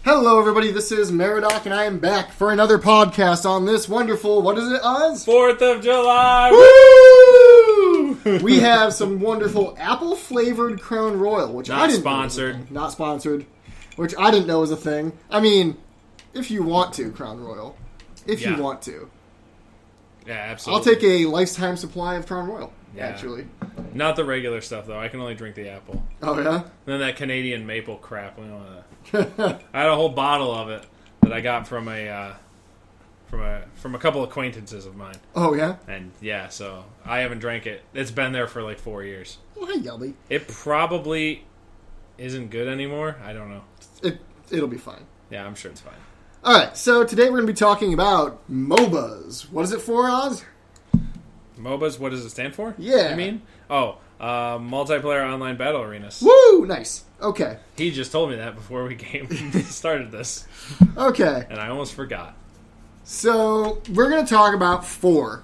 Hello, everybody. This is Meridoc, and I am back for another podcast on this wonderful, what is it, Oz? 4th of July! Woo! We have some wonderful apple-flavored Crown Royal, which I didn't know was a thing. Not sponsored. Which I didn't know was a thing. I mean, if you want to, Crown Royal. If you want to. Yeah, absolutely. I'll take a lifetime supply of Crown Royal, actually. Not the regular stuff, though. I can only drink the apple. Oh, yeah? And then that Canadian maple crap. We don't want to... I had a whole bottle of it that I got from a couple acquaintances of mine. Oh, yeah? And, yeah, so I haven't drank it. It's been there for like 4 years. Oh, hey, Yelby. It probably isn't good anymore. I don't know. It'll be fine. Yeah, I'm sure it's fine. Alright, so today we're going to be talking about MOBAs. What is it for, Oz? MOBAs, what does it stand for? Yeah. You mean? Oh, multiplayer online battle arenas. Woo! Nice. Okay. He just told me that before we started this. Okay. And I almost forgot. So, we're going to talk about four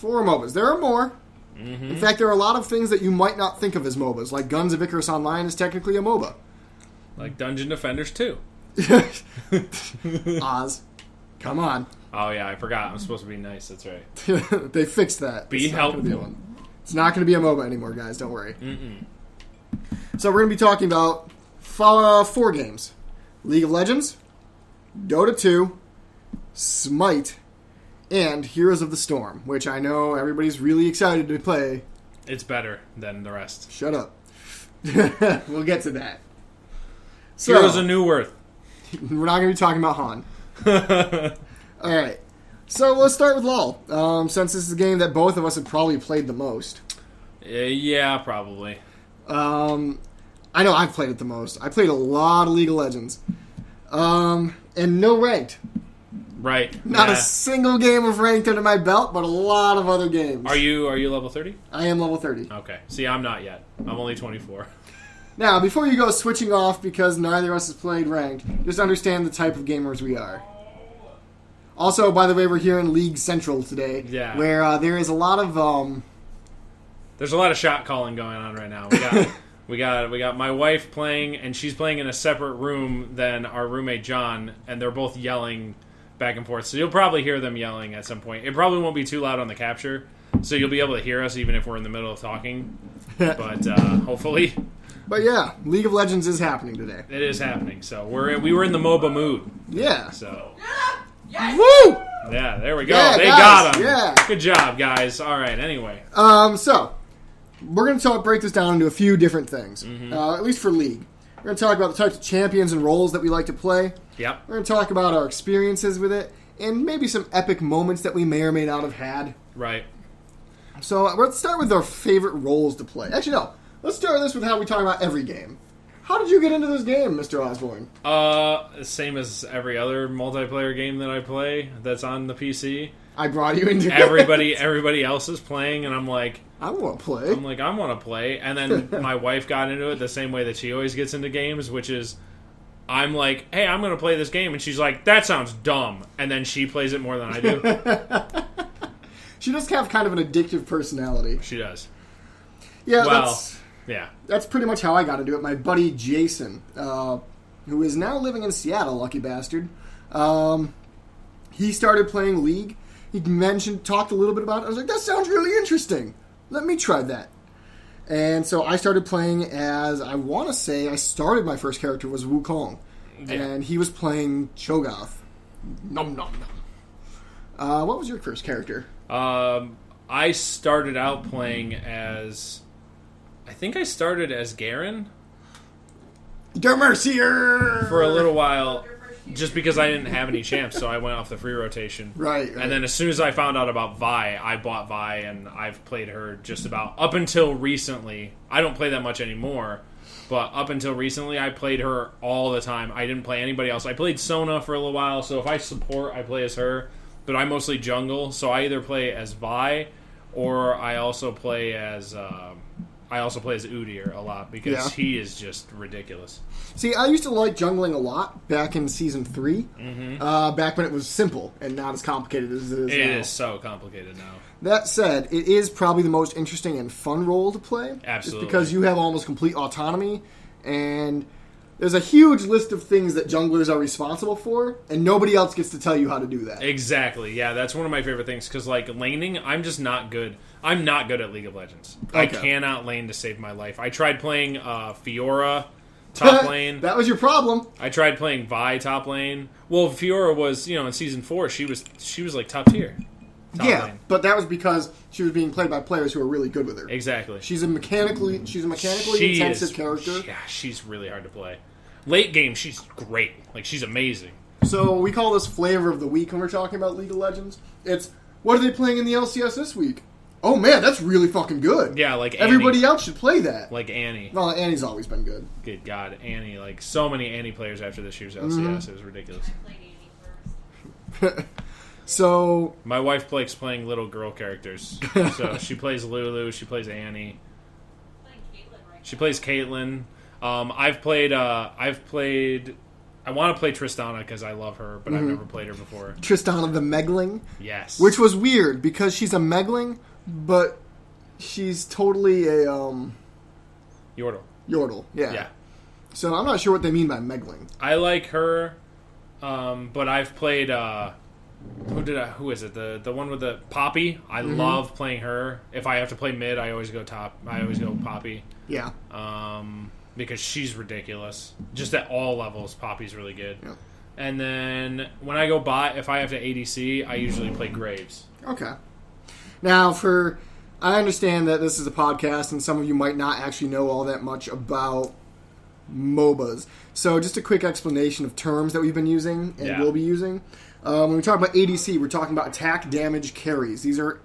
MOBAs. There are more. Mm-hmm. In fact, there are a lot of things that you might not think of as MOBAs. Like Guns of Icarus Online is technically a MOBA. Like Dungeon Defenders 2. Oz. Come on. Oh, yeah, I forgot. I'm supposed to be nice. That's right. They fixed that. Be helpful. It's not going to be a MOBA anymore, guys. Don't worry. Mm-mm. So we're going to be talking about four games. League of Legends, Dota 2, Smite, and Heroes of the Storm, which I know everybody's really excited to play. It's better than the rest. Shut up. We'll get to that. So, Heroes of New Earth. We're not going to be talking about Han. Alright. So let's start with LoL. Since this is a game that both of us have probably played the most. Yeah, probably. I know I've played it the most. I played a lot of League of Legends. And no ranked. Right. Not a single game of ranked under my belt, but a lot of other games. Are you level 30? I am level 30. Okay. See, I'm not yet. I'm only 24. Now, before you go switching off because neither of us has played ranked, just understand the type of gamers we are. Also, by the way, we're here in League Central today, where there is a lot of there's a lot of shot calling going on right now. We got my wife playing, and she's playing in a separate room than our roommate John, and they're both yelling back and forth. So you'll probably hear them yelling at some point. It probably won't be too loud on the capture, so you'll be able to hear us even if we're in the middle of talking. But hopefully. But yeah, League of Legends is happening today. It is happening. So we were in the MOBA mood. Yeah. So. Yes. Woo! Yeah, there we go. Yeah, they guys, got him. Yeah. Good job, guys. All right. Anyway. So we're going to break this down into a few different things. Mm-hmm. At least for League, we're going to talk about the types of champions and roles that we like to play. Yep. We're going to talk about our experiences with it, and maybe some epic moments that we may or may not have had. Right. So let's start with our favorite roles to play. Actually, no. Let's start this with how we talk about every game. How did you get into this game, Mr. Osborne? Same as every other multiplayer game that I play that's on the PC. I brought you into everybody else is playing, and I'm like, I want to play. I want to play. And then my wife got into it the same way that she always gets into games, which is, I'm like, hey, I'm going to play this game, and she's like, that sounds dumb. And then she plays it more than I do. She does have kind of an addictive personality. She does. Yeah, well, that's pretty much how I got into it. My buddy Jason, who is now living in Seattle, lucky bastard, he started playing League. He talked a little bit about it. I was like, that sounds really interesting. Let me try that. And so I started playing as, I want to say, I started my first character was Wukong. Yeah. And he was playing Cho'Gath. Nom nom nom. What was your first character? I started out playing as... I think I started as Garen. Mercier! For a little while, just because I didn't have any champs, so I went off the free rotation. Right. And then as soon as I found out about Vi, I bought Vi, and I've played her just about up until recently. I don't play that much anymore, but up until recently, I played her all the time. I didn't play anybody else. I played Sona for a little while, so if I support, I play as her. But I mostly jungle, so I either play as Vi, or I also play as Udyr a lot because he is just ridiculous. See, I used to like jungling a lot back in Season 3, back when it was simple and not as complicated as it is now. It is so complicated now. That said, it is probably the most interesting and fun role to play. Absolutely. Just because you have almost complete autonomy, and there's a huge list of things that junglers are responsible for, and nobody else gets to tell you how to do that. Exactly. Yeah, that's one of my favorite things because, like, laning, I'm just not good. I'm not good at League of Legends. Okay. I cannot lane to save my life. I tried playing Fiora top lane. That was your problem. I tried playing Vi top lane. Well, Fiora was, in season 4, she was like top tier. Lane. But that was because she was being played by players who are really good with her. Exactly. She's a mechanically intensive character. Yeah, she's really hard to play. Late game, she's great. Like, she's amazing. So we call this flavor of the week when we're talking about League of Legends. It's, what are they playing in the LCS this week? Oh man, that's really fucking good. Yeah, like Annie. Everybody else should play that. Like Annie. Well, Annie's always been good. Good God, Annie. Like, so many Annie players after this year's LCS. It was ridiculous. I played Annie first. So my wife likes playing little girl characters. So she plays Lulu, she plays Annie. Playing Caitlyn right She plays Caitlyn. I want to play Tristana because I love her, but I've never played her before. Tristana the Megling. Yes. Which was weird because she's a Megling, but she's totally a Yordle. Yeah. So I'm not sure what they mean by Megling. I like her, but I've played who is it? The one with the Poppy. I love playing her. If I have to play mid, I always go top. I always go Poppy. Yeah. Because she's ridiculous. Just at all levels, Poppy's really good. Yeah. And then when I go bot, if I have to ADC, I usually play Graves. Okay. Now, I understand that this is a podcast, and some of you might not actually know all that much about MOBAs. So just a quick explanation of terms that we've been using and will be using. When we talk about ADC, we're talking about attack damage carries. These are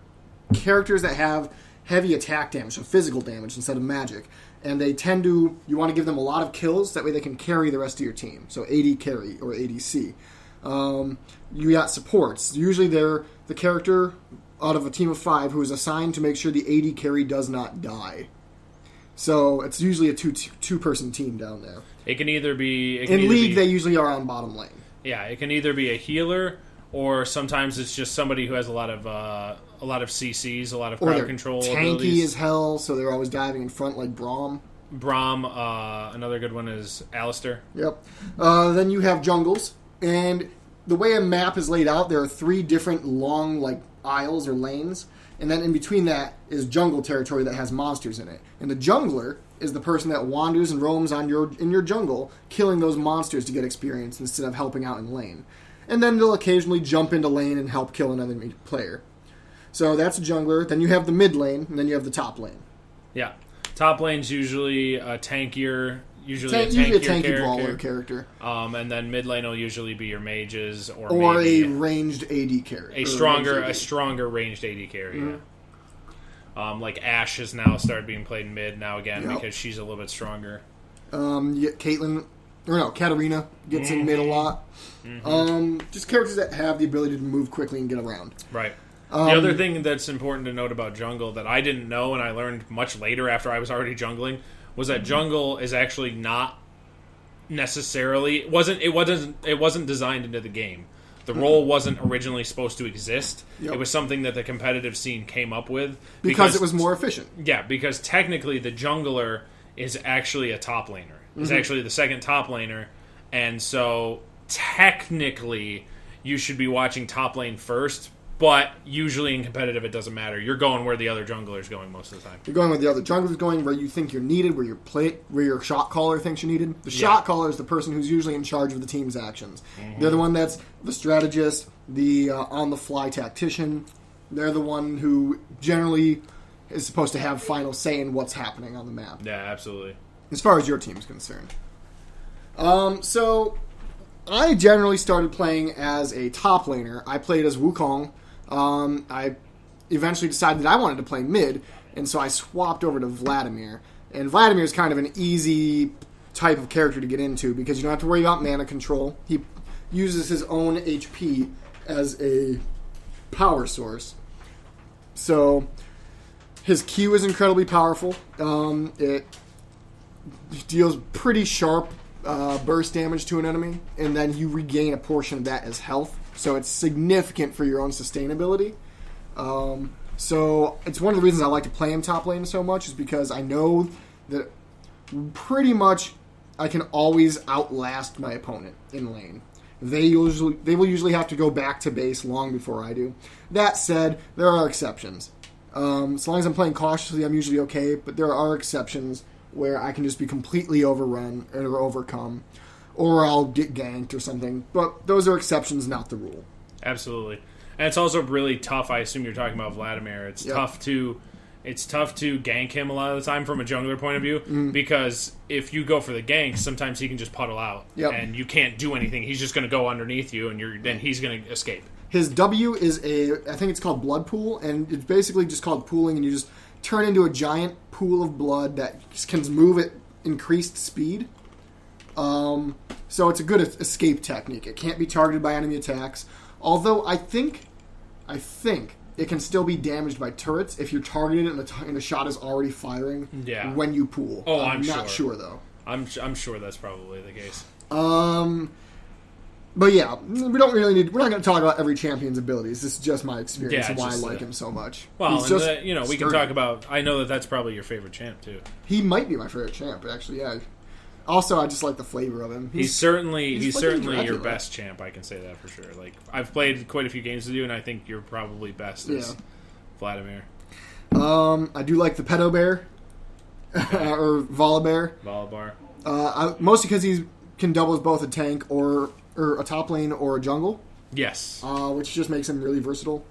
characters that have heavy attack damage, so physical damage instead of magic. And they tend to, you want to give them a lot of kills, that way they can carry the rest of your team. So AD carry, or ADC. You got supports. Usually they're the character out of a team of 5 who is assigned to make sure the AD carry does not die. So it's usually a two-person team down there. It can either be... In League, they usually are on bottom lane. Yeah, it can either be a healer, or sometimes it's just somebody who has a lot of CCs, a lot of crowd control tanky abilities. as hell, so they're always diving in front like Braum. Another good one is Alistair. Yep. Then you have jungles, and the way a map is laid out, there are 3 different long aisles or lanes, and then in between that is jungle territory that has monsters in it. And the jungler is the person that wanders and roams in your jungle, killing those monsters to get experience instead of helping out in lane. And then they'll occasionally jump into lane and help kill another player. So that's a jungler. Then you have the mid lane, and then you have the top lane. Yeah. Top lane's usually a tankier, usually a tanky brawler character. And then mid lane will usually be your mages or a ranged AD carry. A stronger ranged AD carry. Mm-hmm. Like Ashe has now started being played mid now again because she's a little bit stronger. Katarina gets in mid a lot. Mm-hmm. Just characters that have the ability to move quickly and get around. Right. The other thing that's important to note about jungle that I didn't know and I learned much later after I was already jungling was that jungle is actually not necessarily it wasn't designed into the game. The role wasn't originally supposed to exist. Yep. It was something that the competitive scene came up with because it was more efficient. Yeah, because technically the jungler is actually a top laner. Is actually the second top laner, and so technically you should be watching top lane first. But usually in competitive, it doesn't matter. You're going where the other jungler is going most of the time. You're going where the other jungler is going, where you think you're needed, where your shot caller thinks you're needed. The shot caller is the person who's usually in charge of the team's actions. Mm-hmm. They're the one that's the strategist, the on-the-fly tactician. They're the one who generally is supposed to have final say in what's happening on the map. Yeah, absolutely. As far as your team is concerned. So I generally started playing as a top laner. I played as Wukong. I eventually decided that I wanted to play mid, and so I swapped over to Vladimir. And Vladimir is kind of an easy type of character to get into because you don't have to worry about mana control. He uses his own HP as a power source. So his Q is incredibly powerful. It deals pretty sharp burst damage to an enemy, and then you regain a portion of that as health. So it's significant for your own sustainability. So it's one of the reasons I like to play him top lane so much is because I know that pretty much I can always outlast my opponent in lane. They will usually have to go back to base long before I do. That said, there are exceptions. As long as I'm playing cautiously, I'm usually okay, but there are exceptions where I can just be completely overrun or overcome, or I'll get ganked or something. But those are exceptions, not the rule. Absolutely. And it's also really tough. I assume you're talking about Vladimir. It's tough to gank him a lot of the time from a jungler point of view, because if you go for the gank, sometimes he can just puddle out, and you can't do anything. He's just going to go underneath you, and then he's going to escape. His W is I think it's called Blood Pool, and it's basically just called pooling, and you just turn into a giant pool of blood that can move at increased speed. So it's a good escape technique. It can't be targeted by enemy attacks, although I think it can still be damaged by turrets if you're targeted and the shot is already firing when you pool. Oh, I'm not sure though. I'm sure that's probably the case. But yeah, we're not going to talk about every champion's abilities. This is just my experience and why I like him so much. Well, we can talk about. I know that's probably your favorite champ too. He might be my favorite champ, actually. Yeah. Also, I just like the flavor of him. He's certainly your best champ. I can say that for sure. Like, I've played quite a few games with you, and I think you're probably best as Vladimir. I do like the Pedo Bear or Volibear. Mostly because he can double as both a tank or a top lane or a jungle. Yes. Which just makes him really versatile.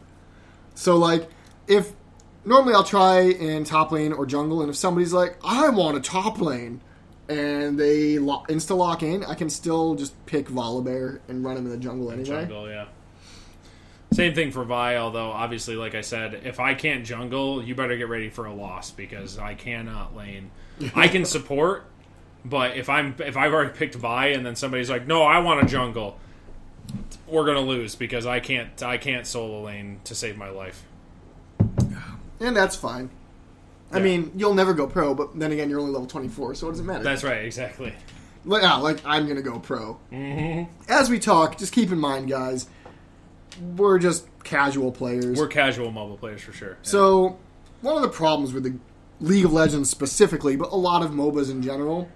So, like, if normally I'll try in top lane or jungle, and if somebody's like, I want a top lane, and they insta-lock in, I can still just pick Volibear and run him in the jungle anyway. Same thing for Vi, although obviously, like I said, if I can't jungle, you better get ready for a loss, because I cannot lane. I can support, but if I've already picked Vi and then somebody's like, no, I want a jungle, we're gonna lose, because I can't solo lane to save my life. And that's fine. I mean, you'll never go pro, but then again, you're only level 24, so what does it matter? That's right, exactly. Like I'm going to go pro. Mm-hmm. As we talk, just keep in mind, guys, we're just casual players. We're casual mobile players for sure. Yeah. So, one of the problems with the League of Legends specifically, but a lot of MOBAs in general,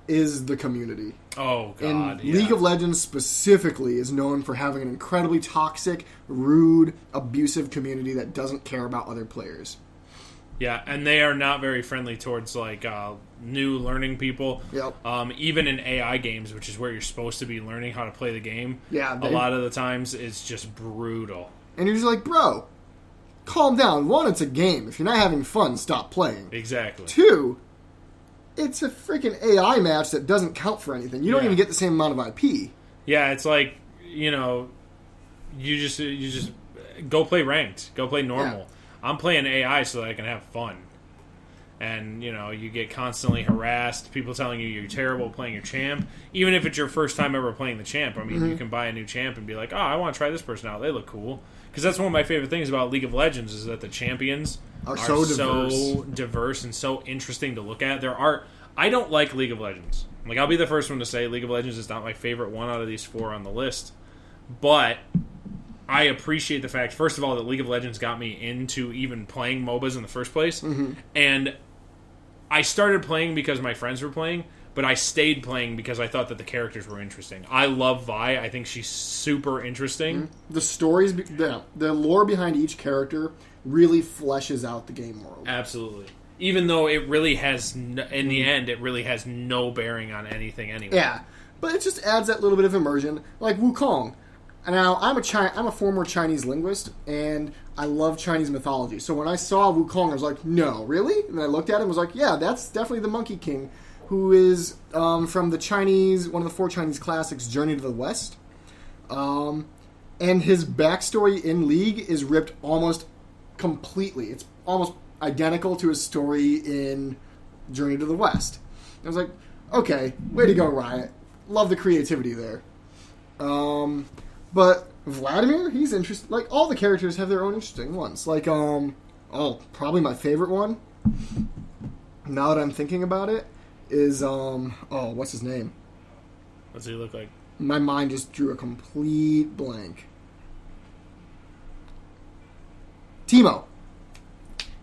is the community. Oh, God, and League of Legends specifically is known for having an incredibly toxic, rude, abusive community that doesn't care about other players. Yeah, and they are not very friendly towards, like, new learning people. Yep. Even in AI games, which is where you're supposed to be learning how to play the game, a lot of the times it's just brutal. And you're just like, bro, calm down. One, it's a game. If you're not having fun, stop playing. Exactly. Two, it's a freaking AI match that doesn't count for anything. You don't even get the same amount of IP. Yeah, it's like, you just go play ranked. Go play normal. Yeah. I'm playing AI so that I can have fun. And, you get constantly harassed, people telling you you're terrible at playing your champ. Even if it's your first time ever playing the champ, I mean, you can buy a new champ and be like, oh, I want to try this person out. They look cool. Because that's one of my favorite things about League of Legends is that the champions are so diverse and so interesting to look at. I don't like League of Legends. Like, I'll be the first one to say League of Legends is not my favorite one out of these 4 on the list. But I appreciate the fact, first of all, that League of Legends got me into even playing MOBAs in the first place. Mm-hmm. And I started playing because my friends were playing, but I stayed playing because I thought that the characters were interesting. I love Vi. I think she's super interesting. Mm-hmm. The stories, the lore behind each character really fleshes out the game world. Absolutely. Even though it really has, in the end, it really has no bearing on anything anyway. Yeah, but it just adds that little bit of immersion. Like Wukong. Now, I'm a former Chinese linguist, and I love Chinese mythology. So when I saw Wukong, I was like, no, really? And I looked at him and was like, yeah, that's definitely the Monkey King, who is from the Chinese, one of the 4 Chinese classics, Journey to the West. And his backstory in League is ripped almost completely. It's almost identical to his story in Journey to the West. I was like, okay, way to go, Riot. Love the creativity there. But Vladimir, he's interesting. Like, all the characters have their own interesting ones. Like, probably my favorite one, now that I'm thinking about it, is, what's his name? What's he look like? My mind just drew a complete blank. Teemo.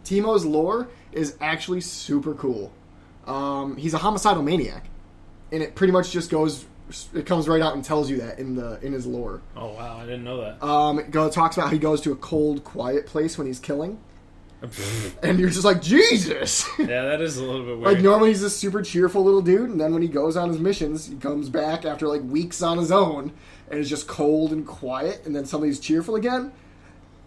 Teemo's lore is actually super cool. He's a homicidal maniac. and it pretty much just goes. It comes right out and tells you that in his lore. Oh wow, I didn't know that. It talks about how he goes to a cold, quiet place when he's killing, and you're just like, Jesus. Yeah, that is a little bit weird. Like, normally he's this super cheerful little dude, and then when he goes on his missions, he comes back after, like, weeks on his own, and is just cold and quiet, and then suddenly he's cheerful again.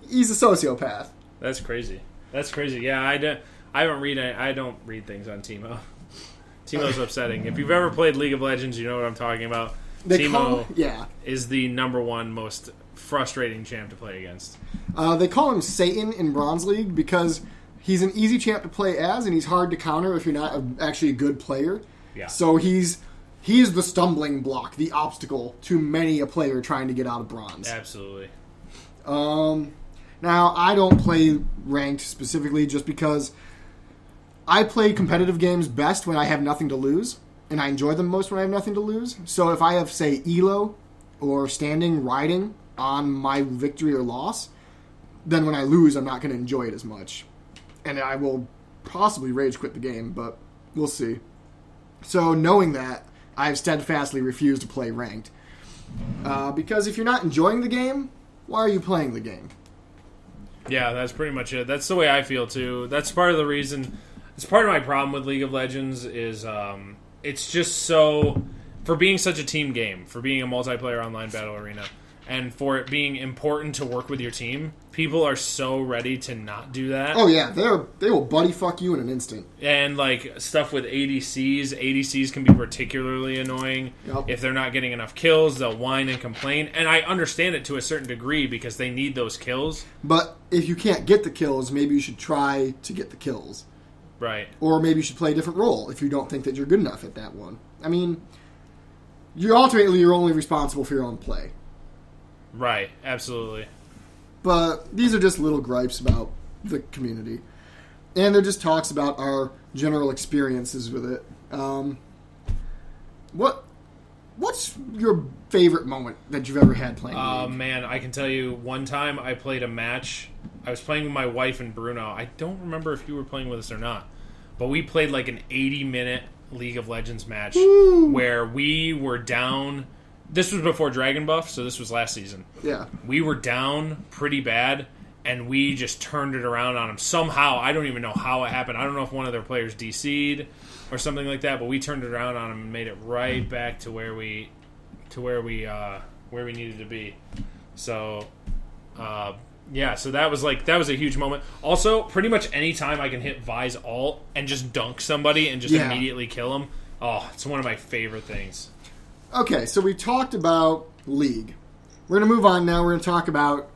He's a sociopath. That's crazy. Yeah, I don't read things on Teemo. Teemo's upsetting. If you've ever played League of Legends, you know what I'm talking about. Teemo is the number one most frustrating champ to play against. They call him Satan in Bronze League because he's an easy champ to play as, and he's hard to counter if you're not actually a good player. Yeah. So he's the stumbling block, the obstacle to many a player trying to get out of bronze. Absolutely. Now, I don't play ranked specifically just because I play competitive games best when I have nothing to lose, and I enjoy them most when I have nothing to lose. So if I have, say, elo or standing riding on my victory or loss, then when I lose, I'm not going to enjoy it as much. And I will possibly rage quit the game, but we'll see. So knowing that, I've steadfastly refused to play ranked. Because if you're not enjoying the game, why are you playing the game? Yeah, that's pretty much it. That's the way I feel, too. That's part of the reason. It's part of my problem with League of Legends is it's just so... For being such a team game, for being a multiplayer online battle arena, and for it being important to work with your team, people are so ready to not do that. Oh, yeah. They will buddy fuck you in an instant. And, like, stuff with ADCs can be particularly annoying. Yep. If they're not getting enough kills, they'll whine and complain. And I understand it to a certain degree because they need those kills. But if you can't get the kills, maybe you should try to get the kills. Right. Or maybe you should play a different role if you don't think that you're good enough at that one. I mean, you're only responsible for your own play. Right, absolutely. But these are just little gripes about the community. And they're just talks about our general experiences with it. What's your favorite moment that you've ever had playing League? Man, I can tell you, one time I played a match. I was playing with my wife and Bruno. I don't remember if you were playing with us or not. But we played like an 80-minute League of Legends match where we were down... This was before Dragon Buff, so this was last season. Yeah. We were down pretty bad, and we just turned it around on them. Somehow, I don't even know how it happened. I don't know if one of their players DC'd or something like that, but we turned it around on them and made it right back to where we needed to be. So, so that was a huge moment. Also, pretty much any time I can hit Vi's ult and just dunk somebody and just immediately kill them, it's one of my favorite things. Okay, so we talked about League. We're going to move on now. We're going to talk about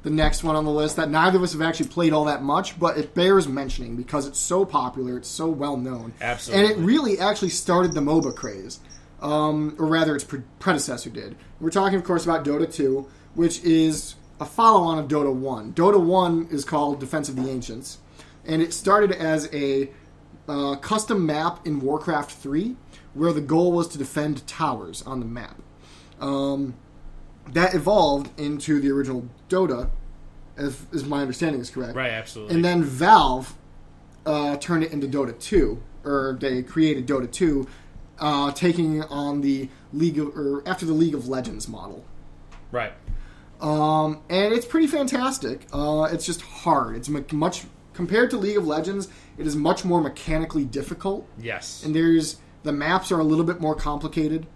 the next one on the list that neither of us have actually played all that much, but it bears mentioning because it's so popular, it's so well known. Absolutely. And it really actually started the MOBA craze. Or rather, its predecessor did. We're talking, of course, about Dota 2, which is a follow-on of Dota 1. Dota 1 is called Defense of the Ancients, and it started as a custom map in Warcraft 3, where the goal was to defend towers on the map. That evolved into the original Dota, if my understanding is correct. Right, absolutely. And then Valve turned it into Dota 2, or they created Dota 2, taking on the after the League of Legends model. Right. And it's pretty fantastic. It's just hard. It's much compared to League of Legends. It is much more mechanically difficult. Yes. And the maps are a little bit more complicated.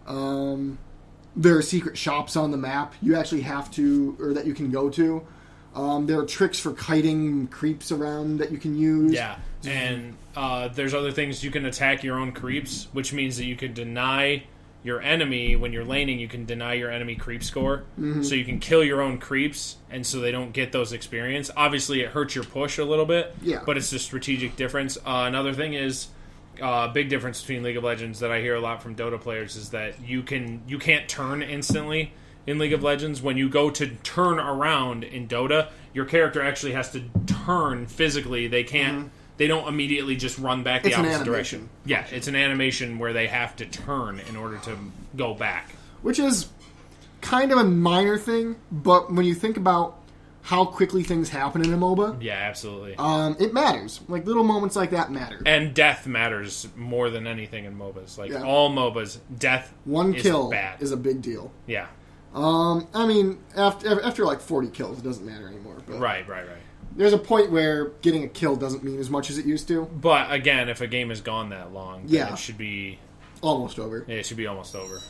There are secret shops on the map you actually have to, or that you can go to. There are tricks for kiting creeps around that you can use. Yeah, and there's other things. You can attack your own creeps, which means that you can deny your enemy, when you're laning, you can deny your enemy creep score. Mm-hmm. So you can kill your own creeps, and so they don't get those experience. Obviously, it hurts your push a little bit, but it's a strategic difference. Another thing is, big difference between League of Legends that I hear a lot from Dota players is that you can't turn instantly in League of Legends. When you go to turn around in Dota, your character actually has to turn physically. They can't. Mm-hmm. They don't immediately just run back the opposite direction. Yeah, it's an animation where they have to turn in order to go back. Which is kind of a minor thing, but when you think about how quickly things happen in a MOBA. Yeah, absolutely. It matters. Like, little moments like that matter. And death matters more than anything in MOBAs. Like, Yeah. all MOBAs, death One is kill bad. is a big deal. Yeah. I mean, after like 40 kills, it doesn't matter anymore. But Right. there's a point where getting a kill doesn't mean as much as it used to. But, again, if a game has gone that long, then Yeah. it should be... Almost over. Yeah, it should be almost over.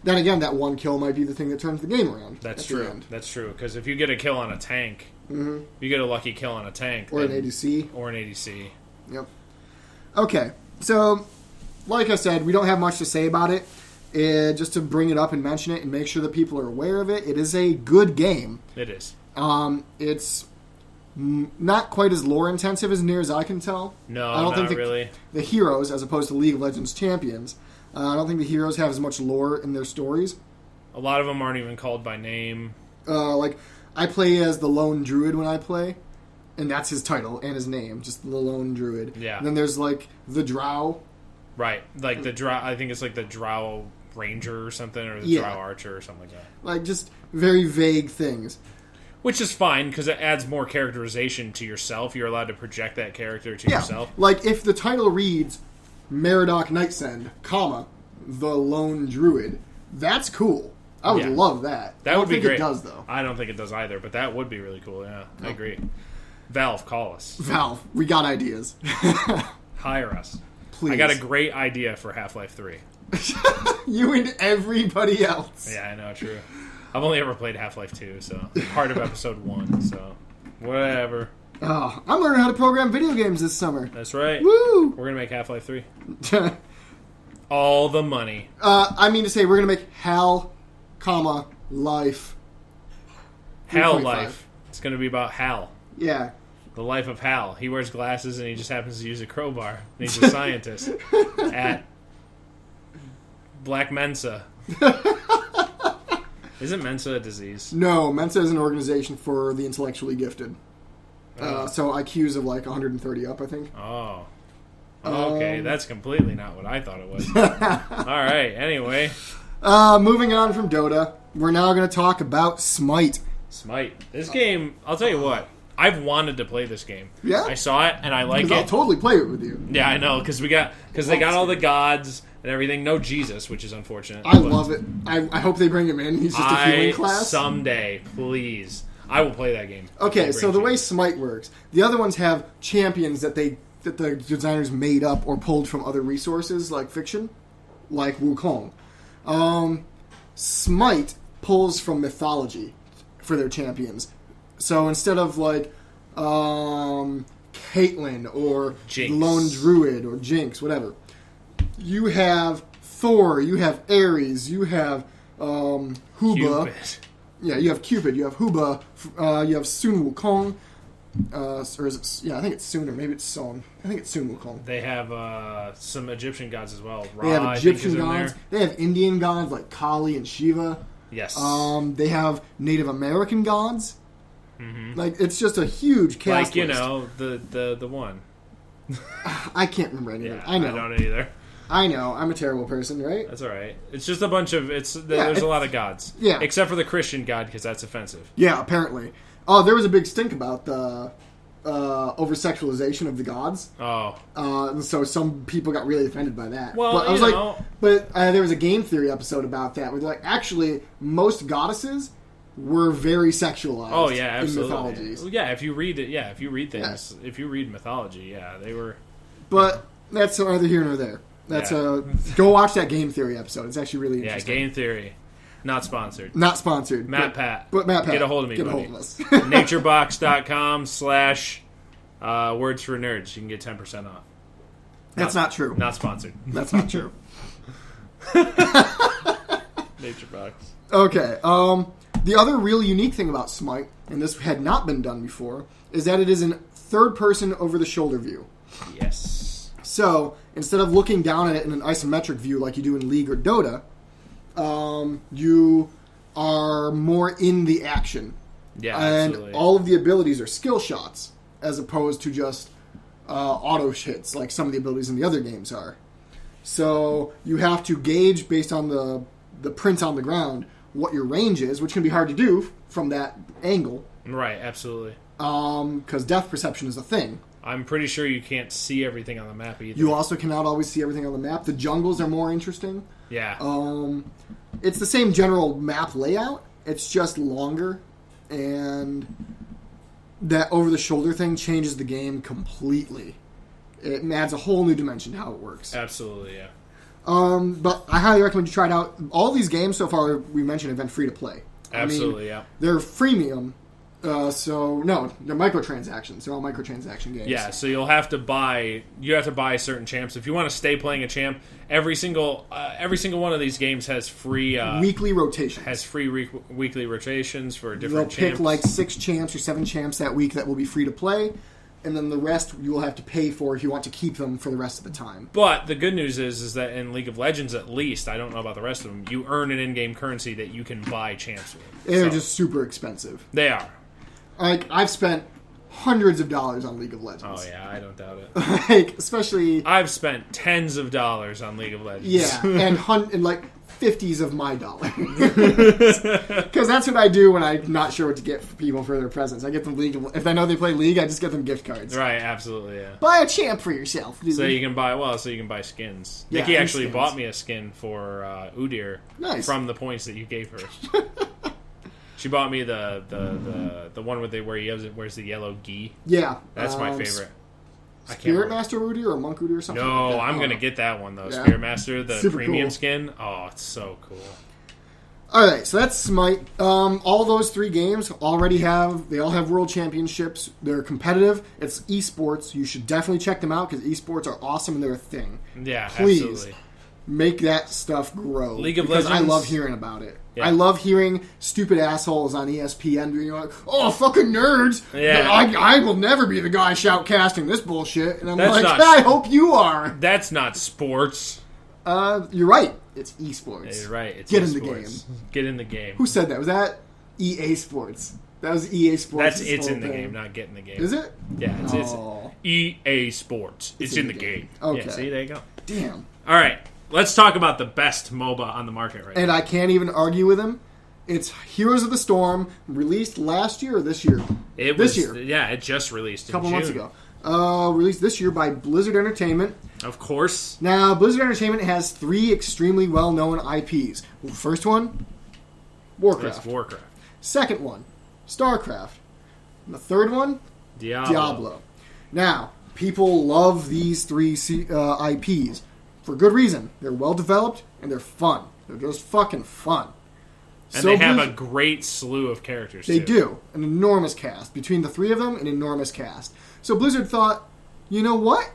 Then again, that one kill might be the thing that turns the game around. That's at the true. end. That's true. Because if you get a kill on a tank, if you get a lucky kill on a tank... Or an then- ADC. Or an ADC. Yep. Okay, so, like I said, we don't have much to say about it. Just to bring it up and mention it and make sure that people are aware of it, it is a good game. It is. It's not quite as lore intensive as near as I can tell. No, I don't not think really. the heroes, as opposed to League of Legends champions, I don't think the heroes have as much lore in their stories. A lot of them aren't even called by name. Like, I play as the Lone Druid when I play, and that's his title and his name, just the Lone Druid. Yeah. And then there's, like, the Drow. Right. Like the Drow... I think it's like the Drow Ranger or something, or the Yeah. Drow Archer or something like that. Like, just very vague things. Which is fine, because it adds more characterization to yourself. You're allowed to project that character to yourself. Like, if the title reads Meridoc Nightsend, comma, the Lone Druid, that's cool. I would Yeah. love that. That I don't would be think great. It does, though. I don't think it does either, but that would be really cool, yeah. I agree. Valve, call us. Valve, we got ideas. Hire us. Please. I got a great idea for Half-Life 3. You and everybody else. Yeah, I know, true. I've only ever played Half-Life 2, so part of episode 1, so whatever. Oh, I'm learning how to program video games this summer. That's right. Woo! We're going to make Half-Life 3. All the money. I mean to say, we're going to make Hal, comma, life. Hal 3.5. life. It's going to be about Hal. Yeah. The life of Hal. He wears glasses and he just happens to use a crowbar. And he's a scientist at Black Mensa. Isn't Mensa a disease? No, Mensa is an organization for the intellectually gifted. So IQs of like 130 up, I think. Oh. Okay, that's completely not what I thought it was. All right, anyway. Moving on from Dota, we're now going to talk about Smite. Smite. This game, I'll tell you what. I've wanted to play this game. Yeah? I saw it and I like Because I'll it. totally play it with you. Yeah, I know, because they got all the gods and everything. No Jesus, which is unfortunate. I love it. I hope they bring him in. He's just a healing class. Someday, please. I will play that game. Okay, If they so the bring way Jesus. Smite works, the other ones have champions that the designers made up or pulled from other resources, like fiction, like Wukong. Smite pulls from mythology for their champions. So instead of like Caitlyn or Jinx. Lone Druid or Jinx, whatever, you have Thor, you have Ares, you have Huba. Cupid. Yeah, you have Cupid, you have Huba, you have Sun Wukong, or is it, yeah, I think it's Sun, or maybe it's Son. I think it's Sun Wukong. They have some Egyptian gods as well. Ra, They have I think, is Egyptian in gods. there. They have Indian gods like Kali and Shiva. Yes. They have Native American gods. Like, it's just a huge cast like, you list. know, the one. I can't remember any of Yeah, it. I know. don't either. I know. I'm a terrible person, right? That's all right. It's just a bunch of there's a lot of gods. Yeah. Except for the Christian god, because that's offensive. Yeah, apparently. Oh, there was a big stink about the over-sexualization of the gods. Oh. And so some people got really offended by that. Well, but I was you like, know. but there was a game theory episode about that where they're like, actually, most goddesses were very sexualized. Oh yeah, in absolutely. mythologies. Well, yeah, if you read it, if you read things, if you read mythology, they were. But that's neither here nor there. That's go watch that game theory episode. It's actually really Yeah, interesting. game theory, not sponsored. Not sponsored. Matt but, Pat, But Matt Pat, get a hold of me. Get a buddy. hold of us. Naturebox.com/Words4Nerds. You can get 10% off. That's not true. Not sponsored. That's not true. Naturebox. Okay. The other really unique thing about Smite, and this had not been done before, is that it is in third-person over-the-shoulder view. Yes. So, instead of looking down at it in an isometric view like you do in League or Dota, you are more in the action. Yeah, And absolutely. all of the abilities are skill shots, as opposed to just auto hits like some of the abilities in the other games are. So, you have to gauge, based on the print on the ground, what your range is, which can be hard to do from that angle, Right, absolutely. Because depth perception is a thing. I'm pretty sure you can't see everything on the map either. You also cannot always see everything on the map. The jungles are more interesting. Yeah. It's the same general map layout. It's just longer, and that over-the-shoulder thing changes the game completely. It adds a whole new dimension to how it works. Absolutely, yeah. But I highly recommend you try it out. All these games so far we mentioned have been free to play. Absolutely, yeah. They're freemium. So no, they're microtransactions. They're all microtransaction games. Yeah, so you'll have to buy. You have to buy certain champs if you want to stay playing a champ. Every single one of these games has free weekly rotations. Has free weekly rotations for different. They'll champs. pick like 6 champs or 7 champs that week that will be free to play, and then the rest you will have to pay for if you want to keep them for the rest of the time. But the good news is that in League of Legends, at least, I don't know about the rest of them, you earn an in-game currency that you can buy champs with. They're just super expensive. They are. Like, I've spent hundreds of dollars on League of Legends. Oh yeah, I don't doubt it. Like, especially I've spent tens of dollars on League of Legends. yeah, and like 50s of my dollars. Because that's what I do when I'm not sure what to get for people for their presents. I get them League. If I know they play League, I just get them gift cards. Right, absolutely, yeah. Buy a champ for yourself, dude. So you can buy skins. Yeah, Nikki and actually skins. bought me a skin for Udyr Nice. from the points that you gave her. She bought me the one where he wears the yellow gi. Yeah, That's my favorite. I can't Spirit remember. Master Rudy or Monk Rudy or something. No, like that. I'm Oh. gonna get that one though. Yeah. Spirit Master, the Super premium cool. skin. Oh, it's so cool. All right, so that's Smite. All those 3 games all have world championships. They're competitive. It's esports. You should definitely check them out because esports are awesome and they're a thing. Yeah, Please. absolutely. Make that stuff grow. League of because I Legends- love hearing about it. Yeah. I love hearing stupid assholes on ESPN being like, "Oh, fucking nerds! Yeah. I will never be the guy shoutcasting this bullshit." And I'm That's like, not- I hope you are. That's not sports. You're right. It's esports. You're right. It's Get in the esports. Get in the game. Who said that? Was that EA Sports? That was EA Sports. That's it's in the game, not get in the game. Is it? Yeah, it's Oh. EA Sports. It's in the game. Okay. Yeah, see, there you go. Damn. All right, let's talk about the best MOBA on the market right now. And I can't even argue with him. It's Heroes of the Storm, released last year or this year? It this was, year. Yeah, it just released A couple in months June. ago. Released this year by Blizzard Entertainment. Of course. Now, Blizzard Entertainment has 3 extremely well-known IPs. First one, Warcraft. It's Warcraft. Second one, StarCraft. And the third one, Diablo. Now, people love these 3 IPs for good reason. They're well-developed, and they're fun. They're just fucking fun. And So they have a Blizz- great slew of characters, They too. do. An enormous cast. Between the 3 of them, an enormous cast. So Blizzard thought, you know what?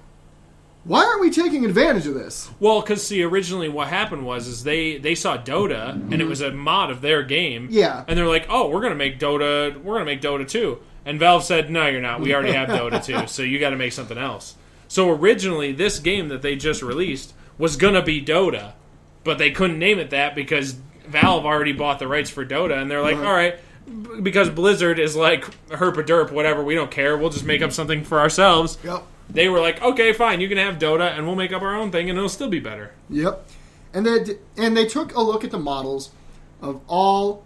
Why aren't we taking advantage of this? Well, because, see, originally what happened was they saw Dota, and it was a mod of their game. Yeah. And they're like, oh, we're going to make Dota 2. And Valve said, no, you're not. We already have Dota 2, so you got to make something else. So originally, this game that they just released was going to be Dota, but they couldn't name it that because Valve already bought the rights for Dota, and they're like, all right, because Blizzard is like, herp-a-derp, whatever, we don't care, we'll just make up something for ourselves. Yep. They were like, okay, fine, you can have Dota, and we'll make up our own thing, and it'll still be better. Yep. And they took a look at the models of all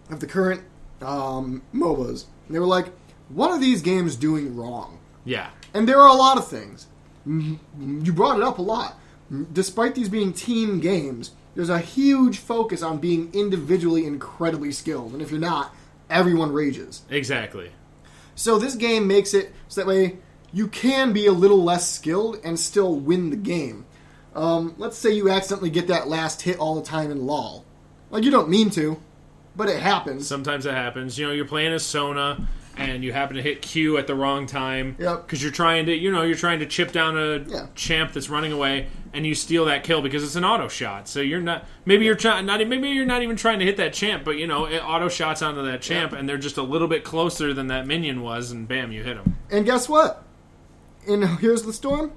of the current MOBAs. And they were like, what are these games doing wrong? Yeah. And there are a lot of things. You brought it up a lot. Despite these being team games, there's a huge focus on being individually incredibly skilled. And if you're not, everyone rages. Exactly. So this game makes it so that way you can be a little less skilled and still win the game. Let's say you accidentally get that last hit all the time in LoL. Like, you don't mean to, but it happens. Sometimes it happens. You know, you're playing as Sona, and you happen to hit Q at the wrong time. Yep. Because you're trying to chip down a champ that's running away, and you steal that kill because it's an auto shot. So you're not. Maybe you're not even trying to hit that champ, but it auto shots onto that champ, and they're just a little bit closer than that minion was, and bam, you hit him. And guess what? In Here's the Storm,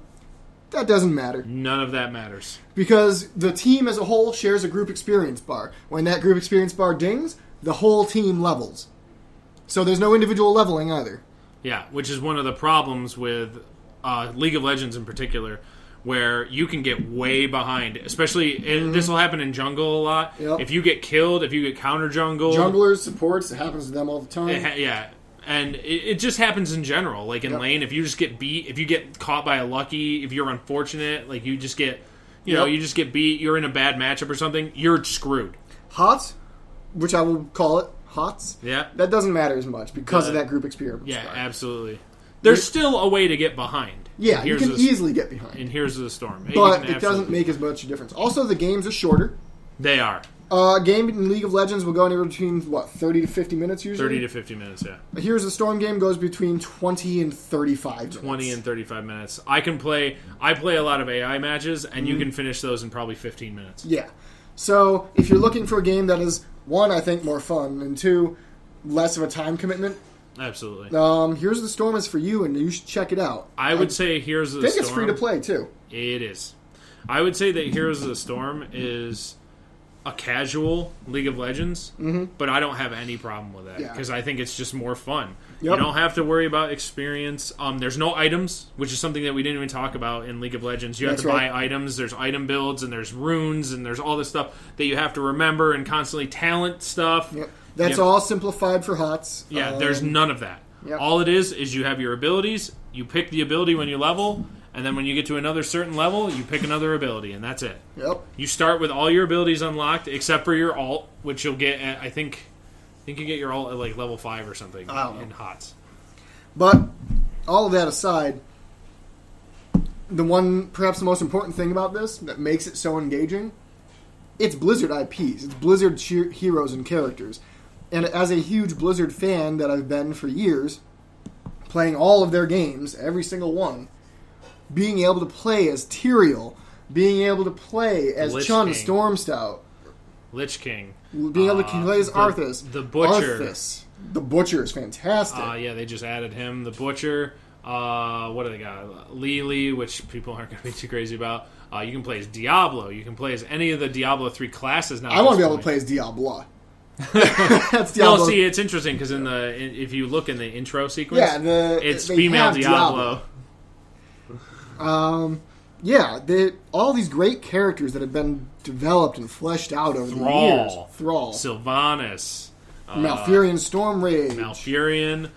that doesn't matter. None of that matters. Because the team as a whole shares a group experience bar. When that group experience bar dings, the whole team levels. So there's no individual leveling either. Yeah, which is one of the problems with League of Legends in particular, where you can get way behind, especially this will happen in jungle a lot. Yep. If you get killed, if you get counter jungled, Junglers, supports, it happens to them all the time. yeah. And it just happens in general. Like in lane, if you just get beat, if you get caught by a lucky, if you're unfortunate, like you just get, you know, you just get beat, you're in a bad matchup or something, you're screwed. HOTS, which I will call it HOTS, that doesn't matter as much because of that group experience. Yeah, absolutely. There's still a way to get behind. Yeah, you can easily get behind. And Here's the Storm. But it doesn't make as much difference. Also, the games are shorter. They are. A game in League of Legends will go anywhere between, 30 to 50 minutes usually? 30 to 50 minutes, yeah. Here's the Storm game goes between 20 and 35 minutes. 20 and 35 minutes. I play a lot of AI matches, and you can finish those in probably 15 minutes. Yeah. So, if you're looking for a game that is, one, I think, more fun, and two, less of a time commitment, absolutely. Here's the Storm is for you, and you should check it out. I would say Here's the Storm. I think it's free to play, too. It is. I would say that Here's the Storm is a casual League of Legends, but I don't have any problem with that because I think it's just more fun. Yep. You don't have to worry about experience. There's no items, which is something that we didn't even talk about in League of Legends. You have to buy items. There's item builds, and there's runes, and there's all this stuff that you have to remember and constantly talent stuff. Yep. That's all simplified for HOTS. Yeah, there's none of that. Yep. All it is you have your abilities, you pick the ability when you level, and then when you get to another certain level, you pick another ability, and that's it. Yep. You start with all your abilities unlocked, except for your ult, which you'll get at, I think you get your ult at like level 5 or something in HOTS. But, all of that aside, perhaps the most important thing about this that makes it so engaging, it's Blizzard IPs. It's Blizzard heroes and characters. And as a huge Blizzard fan that I've been for years, playing all of their games, every single one, being able to play as Tyrael, being able to play as Chun Stormstout, Lich King, being able to play as Arthas, the Butcher. The Butcher is fantastic. Yeah, they just added him. The Butcher. What do they got? Lily, which people aren't going to be too crazy about. You can play as Diablo. You can play as any of the Diablo 3 classes now. I want to be able to play as Diablo. That's Diablo. Well, see, it's interesting because if you look in the intro sequence, it's they female have Diablo. All these great characters that have been developed and fleshed out over the years. Thrall, Sylvanas, Malfurion, Stormrage, Malfurion.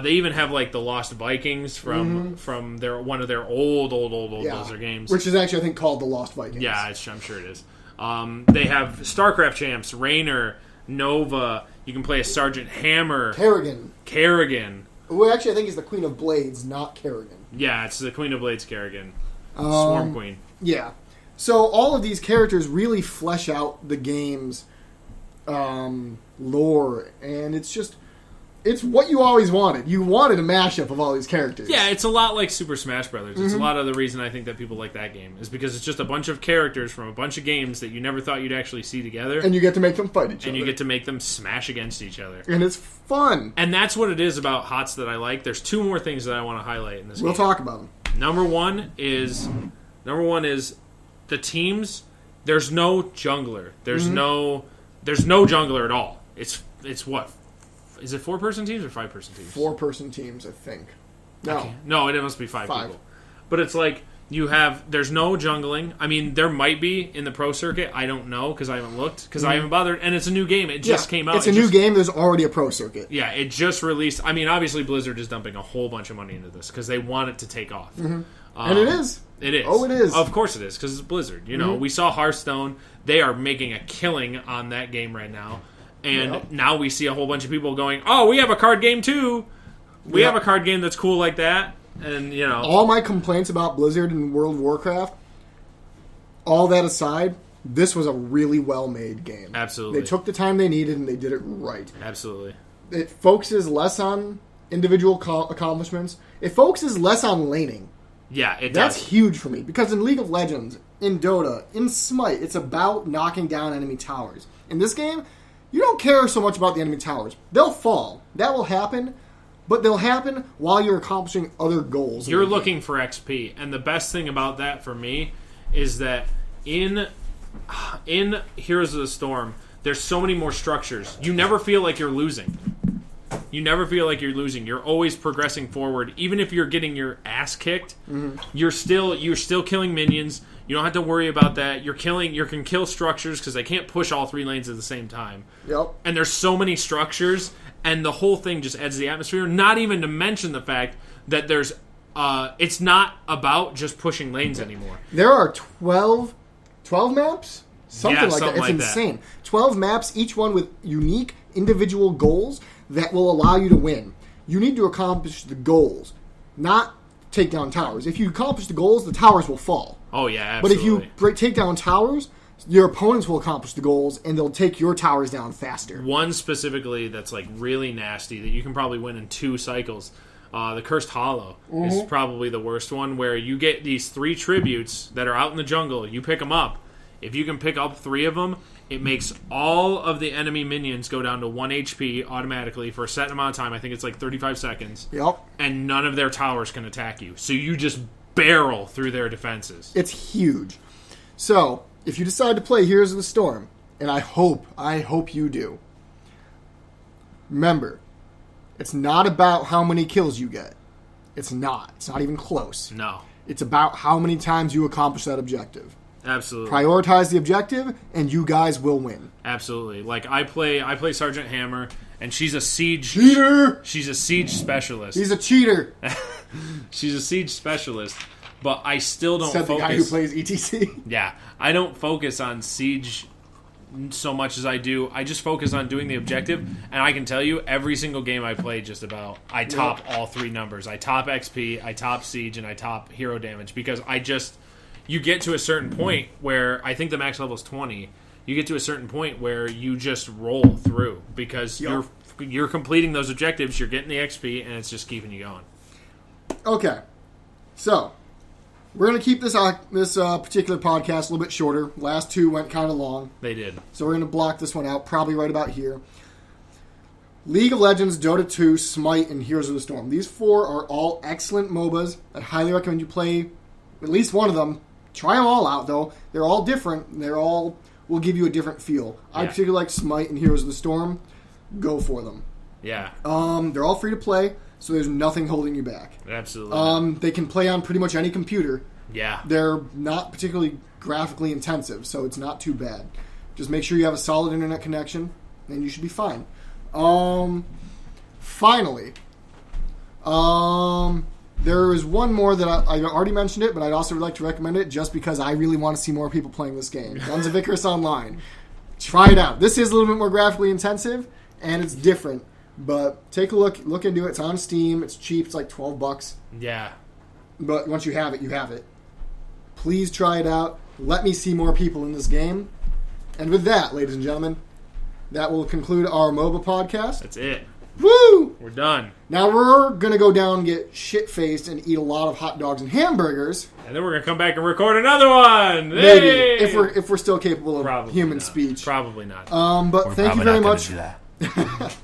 They even have like the Lost Vikings from one of their old Blizzard games, which is actually I think called the Lost Vikings. Yeah, I'm sure it is. They have StarCraft champs, Raynor, Nova. You can play as Sergeant Hammer, Kerrigan. Who actually I think is the Queen of Blades, not Kerrigan. Yeah, it's the Queen of Blades, Kerrigan. Swarm Queen. Yeah. So all of these characters really flesh out the game's lore, and it's what you always wanted. You wanted a mashup of all these characters. Yeah, it's a lot like Super Smash Brothers. It's a lot of the reason I think that people like that game is because it's just a bunch of characters from a bunch of games that you never thought you'd actually see together. And you get to make them fight each other. And you get to make them smash against each other. And it's fun. And that's what it is about HOTS that I like. There's two more things that I want to highlight in this game. We'll talk about them. Number one is the teams. There's no jungler. There's no jungler at all. It's what? Is it 4-person teams or 5-person teams? 4-person teams, I think. No, it must be 5 people. But it's like there's no jungling. I mean, there might be in the pro circuit. I don't know because I haven't looked because I haven't bothered. And it's a new game. It just came out. It's a new game. There's already a pro circuit. Yeah, it just released. I mean, obviously Blizzard is dumping a whole bunch of money into this because they want it to take off. And it is. It is. Oh, it is. Of course it is because it's Blizzard. You know, we saw Hearthstone. They are making a killing on that game right now. And now we see a whole bunch of people going, oh, we have a card game too. We have a card game that's cool like that. And, you know. All my complaints about Blizzard and World of Warcraft, all that aside, this was a really well-made game. Absolutely. They took the time they needed and they did it right. Absolutely. It focuses less on individual accomplishments. It focuses less on laning. Yeah, it does. That's huge for me. Because in League of Legends, in Dota, in Smite, it's about knocking down enemy towers. In this game, you don't care so much about the enemy towers. They'll fall. That will happen, but they'll happen while you're accomplishing other goals. You're looking for XP, and the best thing about that for me is that in Heroes of the Storm, there's so many more structures. You never feel like you're losing. You never feel like you're losing. You're always progressing forward. Even if you're getting your ass kicked, you're still killing minions. You don't have to worry about that. You can kill structures because they can't push all 3 lanes at the same time. Yep. And there's so many structures, and the whole thing just adds to the atmosphere. Not even to mention the fact that there's it's not about just pushing lanes anymore. There are 12 maps? Something like that. It's like insane. 12 maps, each one with unique individual goals that will allow you to win. You need to accomplish the goals, not take down towers. If you accomplish the goals, the towers will fall. Oh, yeah, absolutely. But if you take down towers, your opponents will accomplish the goals, and they'll take your towers down faster. One specifically that's like really nasty that you can probably win in 2 cycles. The Cursed Hollow is probably the worst one, where you get these 3 tributes that are out in the jungle. You pick them up. If you can pick up 3 of them, it makes all of the enemy minions go down to 1 HP automatically for a set amount of time. I think it's like 35 seconds. Yep. And none of their towers can attack you. So you just barrel through their defenses. It's huge. So, if you decide to play Heroes of the Storm, and I hope you do, remember, it's not about how many kills you get. It's not. It's not even close. No. It's about how many times you accomplish that objective. Absolutely. Prioritize the objective, and you guys will win. Absolutely. Like, I play Sergeant Hammer, and she's a siege... Cheater! She's a siege specialist. He's a cheater! She's a siege specialist, but I still don't Said focus... the guy who plays ETC. Yeah. I don't focus on siege so much as I do. I just focus on doing the objective, and I can tell you, every single game I play just about, I top all 3 numbers. I top XP, I top siege, and I top hero damage, because you get to a certain point where, I think the max level is 20, you get to a certain point where you just roll through, because you're completing those objectives, you're getting the XP, and it's just keeping you going. Okay. So, we're going to keep this particular podcast a little bit shorter. Last 2 went kind of long. They did. So we're going to block this one out, probably right about here. League of Legends, Dota 2, Smite, and Heroes of the Storm. These 4 are all excellent MOBAs. I highly recommend you play at least one of them. Try them all out, though. They're all different. They're all will give you a different feel. I particularly like Smite and Heroes of the Storm. Go for them. Yeah. They're all free to play, so there's nothing holding you back. Absolutely. They can play on pretty much any computer. Yeah. They're not particularly graphically intensive, so it's not too bad. Just make sure you have a solid internet connection, and you should be fine. Finally, there is one more that I already mentioned it, but I'd also like to recommend it just because I really want to see more people playing this game. Guns of Icarus Online. Try it out. This is a little bit more graphically intensive, and it's different. But take a look into it. It's on Steam. It's cheap. It's like $12. Yeah. But once you have it, you have it. Please try it out. Let me see more people in this game. And with that, ladies and gentlemen, that will conclude our MOBA podcast. That's it. Woo! We're done. Now we're going to go down and get shit-faced and eat a lot of hot dogs and hamburgers. And then we're going to come back and record another one. Maybe. Hey! If we're still capable of Probably human not. speech. Probably not. But We're thank you probably very not gonna much. do that.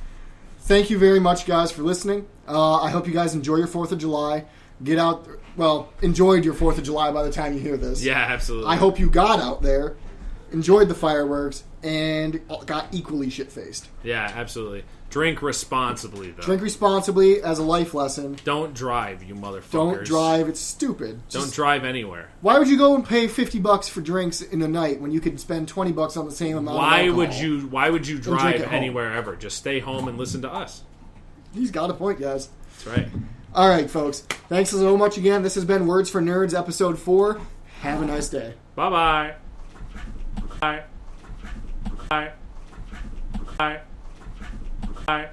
Thank you very much, guys, for listening. I hope you guys enjoy your 4th of July. Get out... Well, enjoyed your 4th of July by the time you hear this. Yeah, absolutely. I hope you got out there, enjoyed the fireworks, and got equally shit-faced. Yeah, absolutely. Drink responsibly, though. Drink responsibly as a life lesson. Don't drive, you motherfuckers. Don't drive. It's stupid. Don't drive anywhere. Why would you go and pay $50 for drinks in a night when you could spend $20 on the same amount of alcohol? Why would you drink drive at home. anywhere ever? Just stay home and listen to us. He's got a point, guys. That's right. All right, folks. Thanks so much again. This has been Words for Nerds, Episode 4. Have a nice day. Bye-bye. Bye. Bye. Bye. Bye.